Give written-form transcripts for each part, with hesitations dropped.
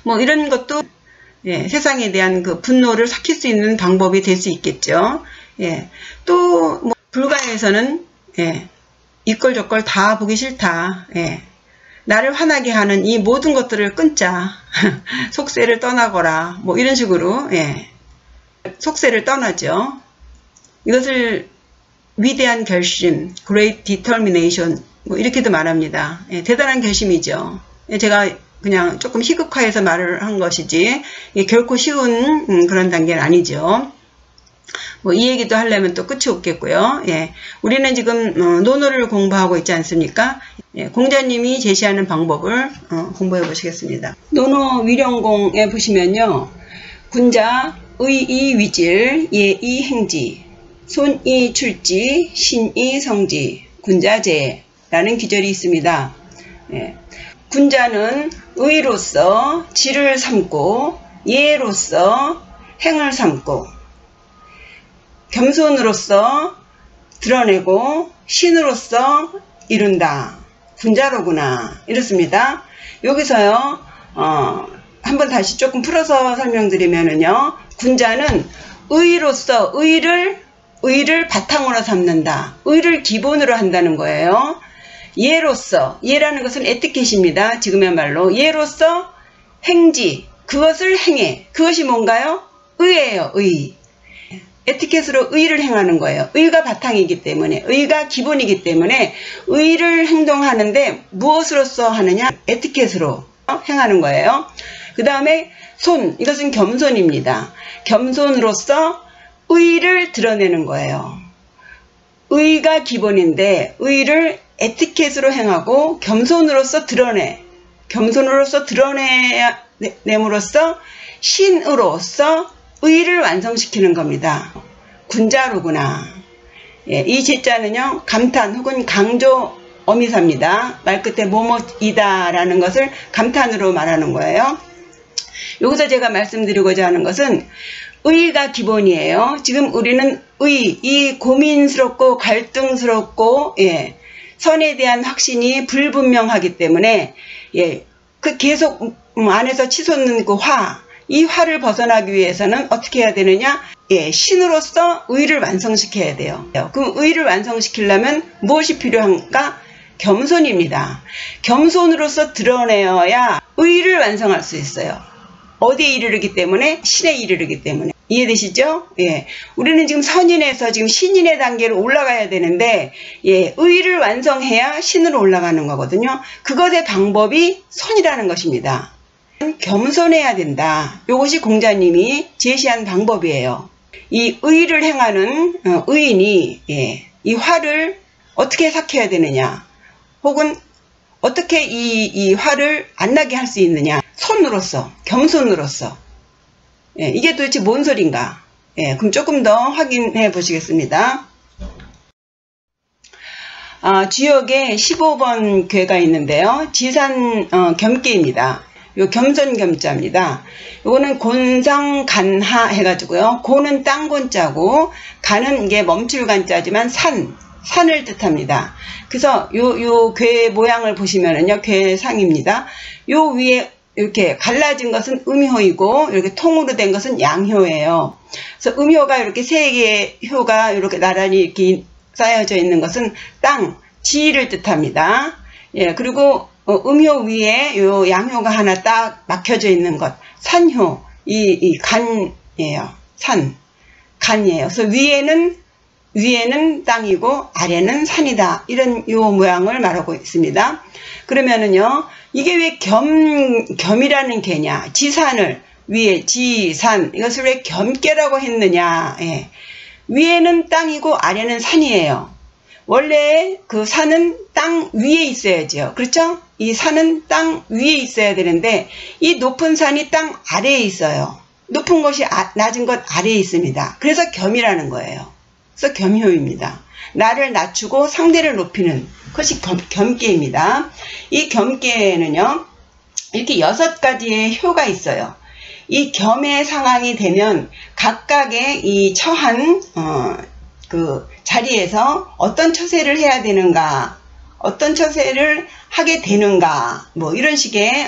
뭐 이런 것도 예, 세상에 대한 그 분노를 삭힐 수 있는 방법이 될 수 있겠죠. 예, 또 뭐 불가에서는 예, 이꼴저꼴 다 보기 싫다. 예, 나를 화나게 하는 이 모든 것들을 끊자. 속세를 떠나거라. 뭐 이런 식으로 예, 속세를 떠나죠. 이것을 위대한 결심, great determination 뭐 이렇게도 말합니다. 예, 대단한 결심이죠. 예, 제가 그냥 조금 희극화해서 말을 한 것이지 결코 쉬운 그런 단계는 아니죠. 뭐 이 얘기도 하려면 또 끝이 없겠고요. 예, 우리는 지금 논어를 공부하고 있지 않습니까? 예, 공자님이 제시하는 방법을 공부해 보시겠습니다. 논어 위령공에 보시면요. 군자 의이 위질, 예이 행지, 손이 출지, 신이 성지, 군자제라는 기절이 있습니다. 예, 군자는 의로서 지를 삼고 예로서 행을 삼고 겸손으로서 드러내고 신으로서 이룬다. 군자로구나. 이렇습니다. 여기서요. 한번 다시 조금 풀어서 설명드리면은요. 군자는 의로서 의를 바탕으로 삼는다. 의를 기본으로 한다는 거예요. 예로서, 예라는 것은 에티켓입니다. 지금의말로 예로서 행지, 그것을 행해. 그것이 뭔가요? 의예요. 의. 에티켓으로 의를 행하는 거예요. 의가 바탕이기 때문에, 의가 기본이기 때문에 의를 행동하는데 무엇으로서 하느냐? 에티켓으로 행하는 거예요. 그 다음에 손, 이것은 겸손입니다. 겸손으로서 의를 드러내는 거예요. 의가 기본인데 의를 에티켓으로 행하고 겸손으로서 드러냄으로써 신으로서 의를 완성시키는 겁니다. 군자로구나. 예, 이 제자는요, 감탄 혹은 강조 어미사입니다. 말 끝에 뭐뭐이다 라는 것을 감탄으로 말하는 거예요. 여기서 제가 말씀드리고자 하는 것은 의가 기본이에요. 지금 우리는 이 고민스럽고 갈등스럽고 예, 선에 대한 확신이 불분명하기 때문에 예, 그 계속 안에서 치솟는 그 이 화를 벗어나기 위해서는 어떻게 해야 되느냐? 예, 신으로서 의를 완성시켜야 돼요. 그 의를 완성시키려면 무엇이 필요한가? 겸손입니다. 겸손으로서 드러내어야 의를 완성할 수 있어요. 어디에 이르르기 때문에? 신에 이르르기 때문에. 이해되시죠? 예. 우리는 지금 선인에서 지금 신인의 단계로 올라가야 되는데, 예, 의를 완성해야 신으로 올라가는 거거든요. 그것의 방법이 손이라는 것입니다. 겸손해야 된다. 이것이 공자님이 제시한 방법이에요. 이 의를 행하는 의인이, 예, 이 화를 어떻게 삭혀야 되느냐? 혹은 어떻게 이 화를 안 나게 할 수 있느냐? 손으로서, 겸손으로서. 예, 이게 도대체 뭔 소린가? 예, 그럼 조금 더 확인해 보시겠습니다. 주역에 15번 궤가 있는데요. 지산 겸계입니다. 요 겸손겸자입니다. 요거는 곤상간하 해가지고요. 곤은 땅곤자고 간은 이게 멈출간자지만 산을 뜻합니다. 그래서 요 궤 모양을 보시면은요, 궤상입니다. 요 위에 이렇게 갈라진 것은 음효이고 이렇게 통으로 된 것은 양효예요. 그래서 음효가 이렇게 세 개의 효가 이렇게 나란히 이렇게 쌓여져 있는 것은 땅, 지를 뜻합니다. 예, 그리고 음효 위에 요 양효가 하나 딱 막혀져 있는 것, 산효, 이 간이에요. 간이에요. 그래서 위에는 땅이고 아래는 산이다. 이런 요 모양을 말하고 있습니다. 그러면은요, 이게 왜 겸이라는 개냐? 지산을 위에 지산, 이것을 왜 겸계라고 했느냐? 예. 위에는 땅이고 아래는 산이에요. 원래 그 산은 땅 위에 있어야죠. 그렇죠? 이 산은 땅 위에 있어야 되는데 이 높은 산이 땅 아래에 있어요. 높은 것이 낮은 것 아래에 있습니다. 그래서 겸이라는 거예요. 그래서 겸효입니다. 나를 낮추고 상대를 높이는 것이 겸계입니다. 이 겸계는요, 이렇게 6가지의 효가 있어요. 이 겸의 상황이 되면 각각의 이 처한 그 자리에서 어떤 처세를 해야 되는가, 어떤 처세를 하게 되는가, 뭐 이런 식의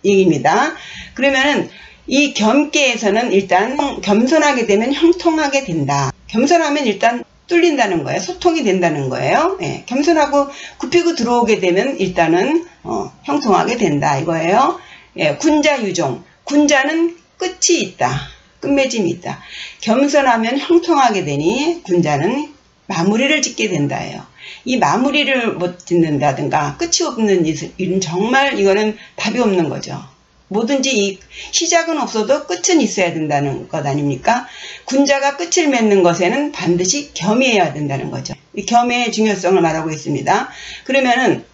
얘기입니다. 그러면은 이 겸계에서는 일단 겸손하게 되면 형통하게 된다. 겸손하면 일단 뚫린다는 거예요. 소통이 된다는 거예요. 예, 겸손하고 굽히고 들어오게 되면 일단은 형통하게 된다 이거예요. 예, 군자유종. 군자는 끝이 있다. 끝맺음이 있다. 겸손하면 형통하게 되니 군자는 마무리를 짓게 된다예요. 이 마무리를 못 짓는다든가 끝이 없는 일은 정말 이거는 답이 없는 거죠. 뭐든지 이 시작은 없어도 끝은 있어야 된다는 것 아닙니까? 군자가 끝을 맺는 것에는 반드시 겸이어야 된다는 거죠. 이 겸의 중요성을 말하고 있습니다. 그러면은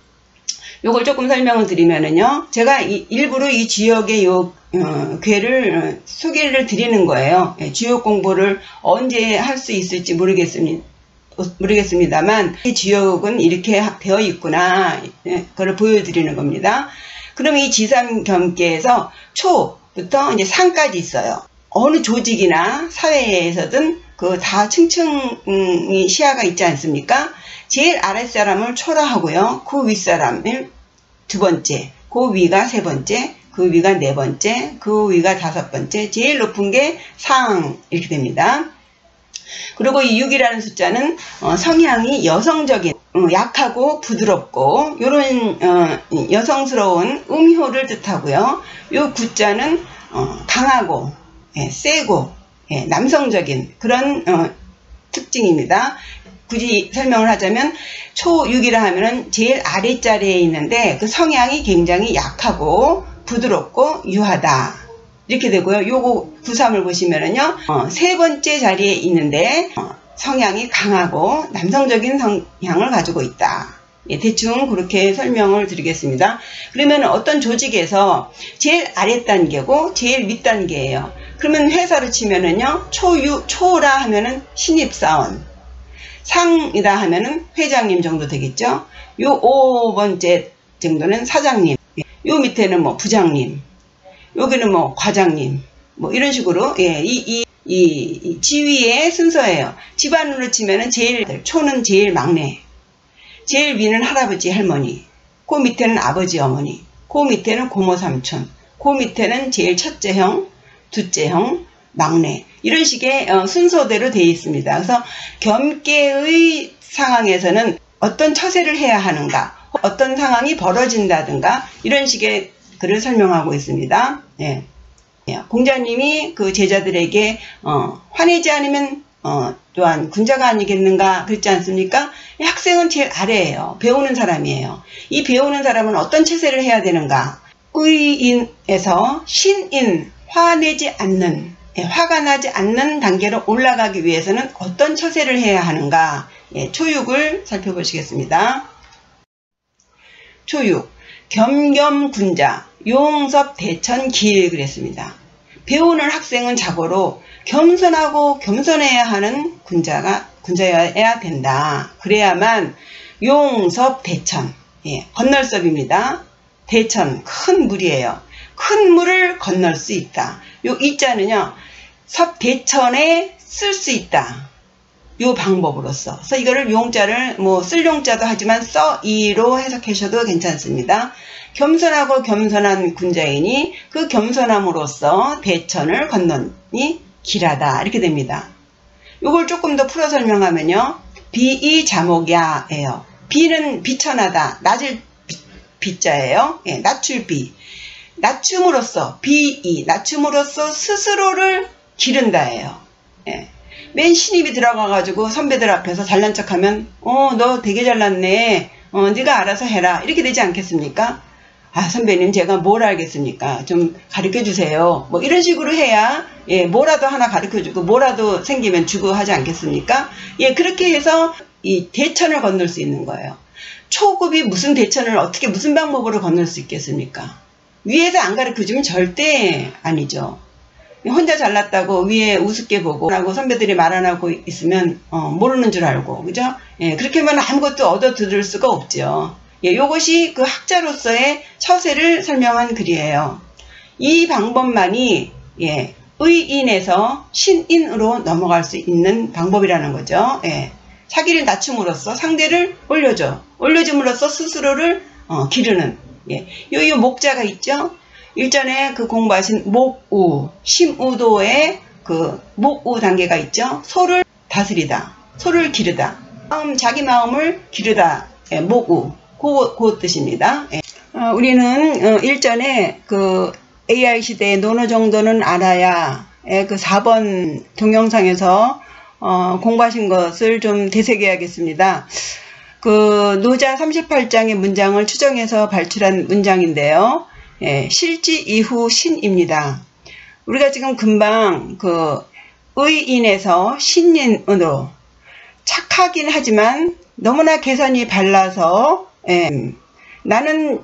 요걸 조금 설명을 드리면은요. 제가 일부러 이 주역의 괴를 소개를 드리는 거예요. 주역 공부를 언제 할 수 있을지 모르겠습니다만 이 주역은 이렇게 되어 있구나. 그걸 보여드리는 겁니다. 그러면 이 지삼겸계에서 초부터 이제 상까지 있어요. 어느 조직이나 사회에서든 그 다 층층이 시야가 있지 않습니까? 제일 아랫사람을 초라 하고요. 그 윗사람을 두 번째, 그 위가 세 번째, 그 위가 네 번째, 그 위가 다섯 번째, 제일 높은 게 상 이렇게 됩니다. 그리고 이 6이라는 숫자는 성향이 여성적인 약하고 부드럽고 이런 여성스러운 음효를 뜻하고요. 이 9자는 강하고 세고 남성적인 그런 특징입니다. 굳이 설명을 하자면 초6이라 하면은 제일 아랫자리에 있는데 그 성향이 굉장히 약하고 부드럽고 유하다. 이렇게 되고요. 요거 93을 보시면은요. 세 번째 자리에 있는데 성향이 강하고 남성적인 성향을 가지고 있다. 예, 대충 그렇게 설명을 드리겠습니다. 그러면 어떤 조직에서 제일 아랫 단계고 제일 밑 단계예요. 그러면 회사를 치면은요. 초라 하면은 신입사원, 상이라 하면은 회장님 정도 되겠죠. 요 5번째 정도는 사장님, 요 밑에는 뭐 부장님, 여기는 뭐 과장님, 뭐 이런 식으로 이 지위의 순서예요. 집안으로 치면은 초는 제일 막내, 제일 위는 할아버지 할머니, 그 밑에는 아버지 어머니, 그 밑에는 고모 삼촌, 그 밑에는 제일 첫째 형, 둘째 형, 막내 이런 식의 순서대로 되어 있습니다. 그래서 겸계의 상황에서는 어떤 처세를 해야 하는가, 어떤 상황이 벌어진다든가 이런 식의 글을 설명하고 있습니다. 예. 공자님이 그 제자들에게 화내지 않으면 또한 군자가 아니겠는가 그랬지 않습니까? 학생은 제일 아래예요. 배우는 사람이에요. 이 배우는 사람은 어떤 처세를 해야 되는가? 의인에서 신인, 화내지 않는, 화가 나지 않는 단계로 올라가기 위해서는 어떤 처세를 해야 하는가? 초육을 살펴보시겠습니다. 초육, 겸겸군자, 용섭 대천 길 그랬습니다. 배우는 학생은 자고로 겸손하고 겸손해야 하는 군자여야 된다. 그래야만 용섭 대천, 건널섭입니다. 대천, 큰 물이에요. 큰 물을 건널 수 있다. 요 이자는요, 섭 대천에 쓸 수 있다. 요 방법으로서. 그래서 이거를 용자를 쓸 용자도 하지만 써이로 해석하셔도 괜찮습니다. 겸손하고 겸손한 군자이니 그 겸손함으로써 대천을 건너니 길하다. 이렇게 됩니다. 요걸 조금 더 풀어 설명하면요. 비이자목야예요. 비는 비천하다. 낮을 비자예요. 낮출 비. 낮춤으로써 비이. 낮춤으로써 스스로를 기른다예요. 맨 신입이 들어가가지고 선배들 앞에서 잘난 척하면 너 되게 잘났네. 네가 알아서 해라. 이렇게 되지 않겠습니까? 아 선배님 제가 뭘 알겠습니까? 좀 가르쳐주세요. 뭐 이런 식으로 해야 뭐라도 하나 가르쳐주고 뭐라도 생기면 주고 하지 않겠습니까? 그렇게 해서 이 대천을 건널 수 있는 거예요. 초급이 무슨 대천을 어떻게 무슨 방법으로 건널 수 있겠습니까? 위에서 안 가르쳐주면 절대 아니죠. 혼자 잘났다고 위에 우습게 보고 하고 선배들이 말 안 하고 있으면 모르는 줄 알고 그죠? 그렇게 하면 아무것도 얻어 들을 수가 없죠. 요것이 그 학자로서의 처세를 설명한 글이에요. 이 방법만이 의인에서 신인으로 넘어갈 수 있는 방법이라는 거죠. 자기를 낮춤으로써 상대를 올려줌으로써 스스로를 기르는 요 목자가 있죠. 일전에 그 공부하신 목우, 심우도의 그 목우 단계가 있죠. 소를 다스리다, 소를 기르다, 자기 마음을 기르다, 예, 목우, 그 뜻입니다. 예. 우리는 일전에 그 AI 시대의 논어 정도는 알아야 그 4번 동영상에서 공부하신 것을 좀 되새겨야겠습니다. 그 노자 38장의 문장을 추정해서 발출한 문장인데요. 예, 실지 이후 신입니다. 우리가 지금 금방 그 의인에서 신인으로 착하긴 하지만 너무나 개선이 발라서 나는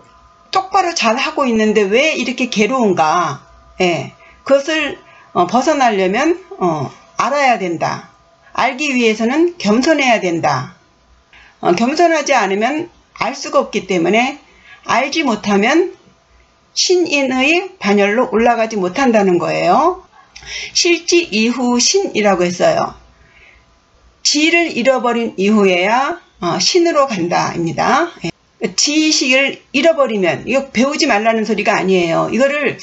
똑바로 잘 하고 있는데 왜 이렇게 괴로운가? 그것을 벗어나려면 알아야 된다. 알기 위해서는 겸손해야 된다. 겸손하지 않으면 알 수가 없기 때문에 알지 못하면 신인의 반열로 올라가지 못한다는 거예요. 실지 이후 신이라고 했어요. 지를 잃어버린 이후에야 신으로 간다입니다. 지식을 잃어버리면 이거 배우지 말라는 소리가 아니에요. 이거를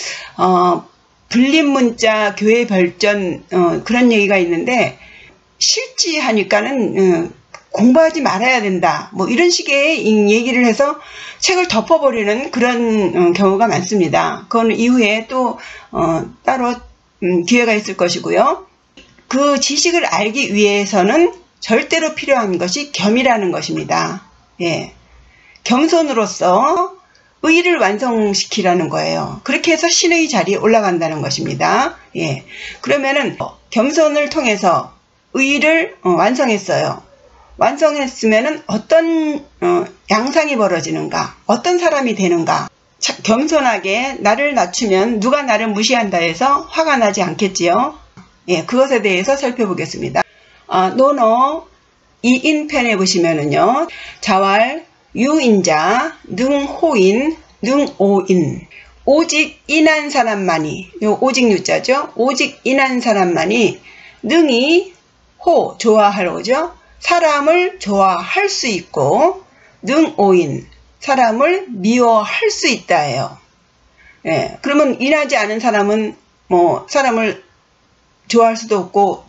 불림문자 교회 별전 그런 얘기가 있는데 실지하니까는 공부하지 말아야 된다. 뭐 이런 식의 얘기를 해서 책을 덮어버리는 그런 경우가 많습니다. 그건 이후에 또 따로 기회가 있을 것이고요. 그 지식을 알기 위해서는 절대로 필요한 것이 겸이라는 것입니다. 예. 겸손으로서 의를 완성시키라는 거예요. 그렇게 해서 신의 자리에 올라간다는 것입니다. 예. 그러면은 겸손을 통해서 의를 완성했어요. 완성했으면은 어떤 양상이 벌어지는가, 어떤 사람이 되는가. 겸손하게 나를 낮추면 누가 나를 무시한다 해서 화가 나지 않겠지요. 예, 그것에 대해서 살펴보겠습니다. 논어 2인편에 보시면은요, 자왈, 유인자, 능호인, 능오인. 오직 인한 사람만이, 요 오직 유자죠. 오직 인한 사람만이 능히 호, 좋아할 오죠. 사람을 좋아할 수 있고, 능오인, 사람을 미워할 수 있다예요. 예, 그러면 인하지 않은 사람은 뭐 사람을 좋아할 수도 없고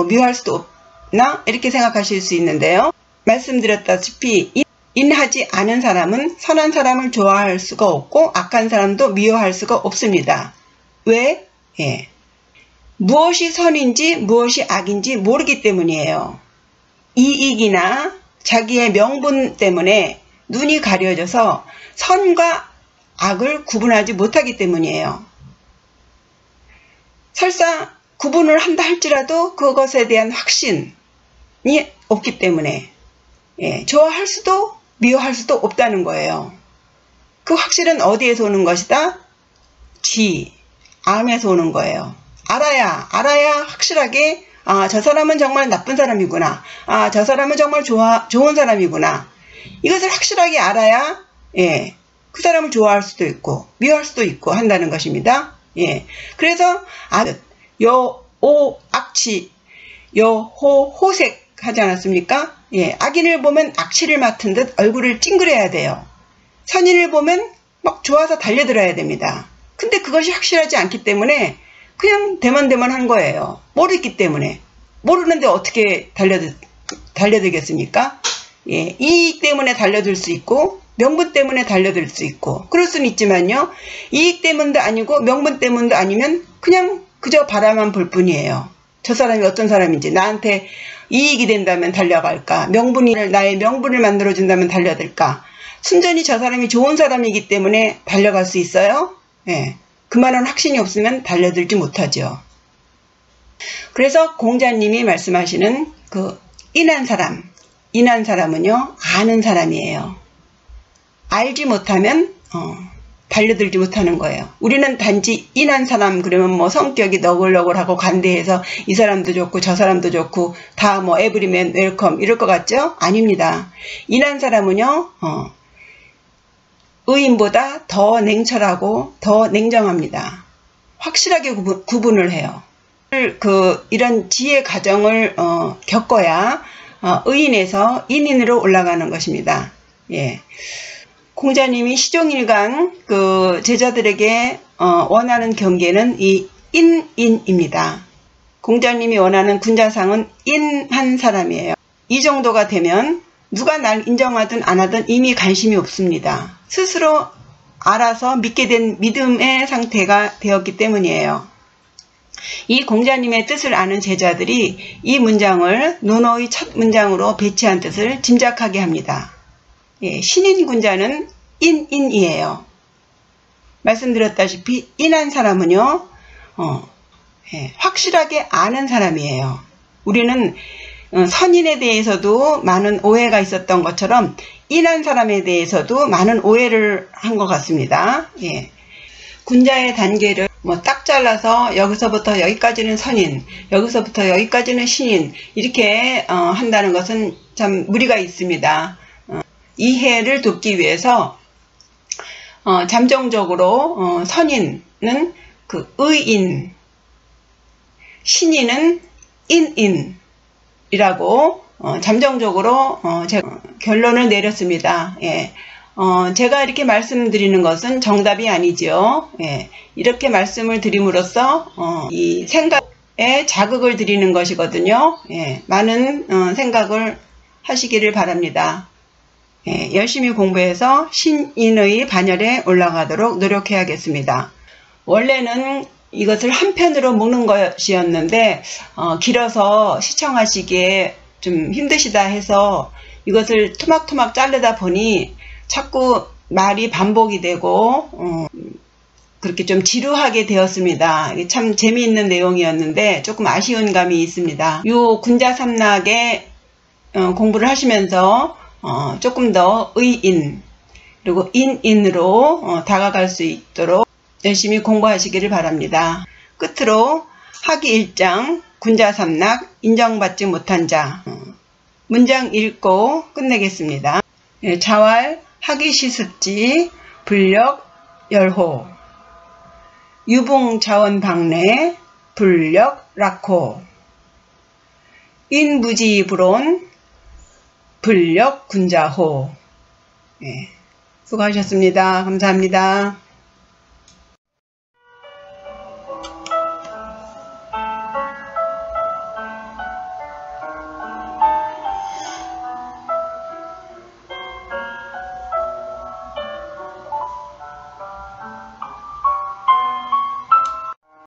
미워할 수도 없나 이렇게 생각하실 수 있는데요. 말씀드렸다시피 인하지 않은 사람은 선한 사람을 좋아할 수가 없고 악한 사람도 미워할 수가 없습니다. 왜? 예. 무엇이 선인지 무엇이 악인지 모르기 때문이에요. 이익이나 자기의 명분 때문에 눈이 가려져서 선과 악을 구분하지 못하기 때문이에요. 설사 구분을 한다 할지라도 그것에 대한 확신이 없기 때문에 좋아할 수도 미워할 수도 없다는 거예요. 그 확신은 어디에서 오는 것이다? 암에서 오는 거예요. 알아야 확실하게 저 사람은 정말 나쁜 사람이구나. 저 사람은 정말 좋은 사람이구나. 이것을 확실하게 알아야 그 사람을 좋아할 수도 있고 미워할 수도 있고 한다는 것입니다. 그래서 여오 악취, 여호 호색 하지 않았습니까? 악인을 보면 악취를 맡은 듯 얼굴을 찡그려야 돼요. 선인을 보면 막 좋아서 달려들어야 됩니다. 근데 그것이 확실하지 않기 때문에 그냥 대만대만한 거예요. 모르기 때문에. 모르는데 어떻게 달려들겠습니까? 이익 때문에 달려들 수 있고 명분 때문에 달려들 수 있고 그럴 수는 있지만요. 이익 때문도 아니고 명분 때문도 아니면 그냥 그저 바라만 볼 뿐이에요. 저 사람이 어떤 사람인지 나한테 이익이 된다면 달려갈까? 나의 명분을 만들어준다면 달려들까? 순전히 저 사람이 좋은 사람이기 때문에 달려갈 수 있어요? 그만한 확신이 없으면 달려들지 못하죠. 그래서 공자님이 말씀하시는 그 인한 사람은요, 아는 사람이에요. 알지 못하면 달려들지 못하는 거예요. 우리는 단지 인한 사람 그러면 뭐 성격이 너글너글하고 관대해서 이 사람도 좋고 저 사람도 좋고 다 뭐 에브리맨 웰컴 이럴 것 같죠? 아닙니다. 인한 사람은요, 의인보다 더 냉철하고 더 냉정합니다. 확실하게 구분을 해요. 이런 지혜 과정을 겪어야 의인에서 인인으로 올라가는 것입니다. 공자님이 시종일관 그 제자들에게 원하는 경계는 이 인입니다. 공자님이 원하는 군자상은 인한 사람이에요. 이 정도가 되면 누가 날 인정하든 안 하든 이미 관심이 없습니다. 스스로 알아서 믿게 된 믿음의 상태가 되었기 때문이에요. 이 공자님의 뜻을 아는 제자들이 이 문장을 논어의 첫 문장으로 배치한 뜻을 짐작하게 합니다. 예, 신인 군자는 인이에요. 말씀드렸다시피 인한 사람은요, 확실하게 아는 사람이에요. 우리는 선인에 대해서도 많은 오해가 있었던 것처럼 인한 사람에 대해서도 많은 오해를 한 것 같습니다. 예. 군자의 단계를 딱 잘라서 여기서부터 여기까지는 선인, 여기서부터 여기까지는 신인 이렇게 한다는 것은 참 무리가 있습니다. 이해를 돕기 위해서 잠정적으로 선인은 그 의인, 신인은 인이라고 잠정적으로 제가 결론을 내렸습니다. 예. 제가 이렇게 말씀드리는 것은 정답이 아니죠. 예. 이렇게 말씀을 드림으로써 이 생각에 자극을 드리는 것이거든요. 예. 많은 생각을 하시기를 바랍니다. 예. 열심히 공부해서 신인의 반열에 올라가도록 노력해야겠습니다. 원래는 이것을 한 편으로 묶는 것이었는데 길어서 시청하시기에 좀 힘드시다 해서 이것을 토막토막 자르다 보니 자꾸 말이 반복이 되고 그렇게 좀 지루하게 되었습니다. 참 재미있는 내용이었는데 조금 아쉬운 감이 있습니다. 이 군자삼락의 공부를 하시면서 조금 더 의인 그리고 인으로 다가갈 수 있도록 열심히 공부하시기를 바랍니다. 끝으로 하기 1장 군자삼락 인정받지 못한 자 문장 읽고 끝내겠습니다. 자왈 하기시습지 불력 열호 유봉자원방래 불력 락호 인부지불온 불력 군자호. 수고하셨습니다. 감사합니다.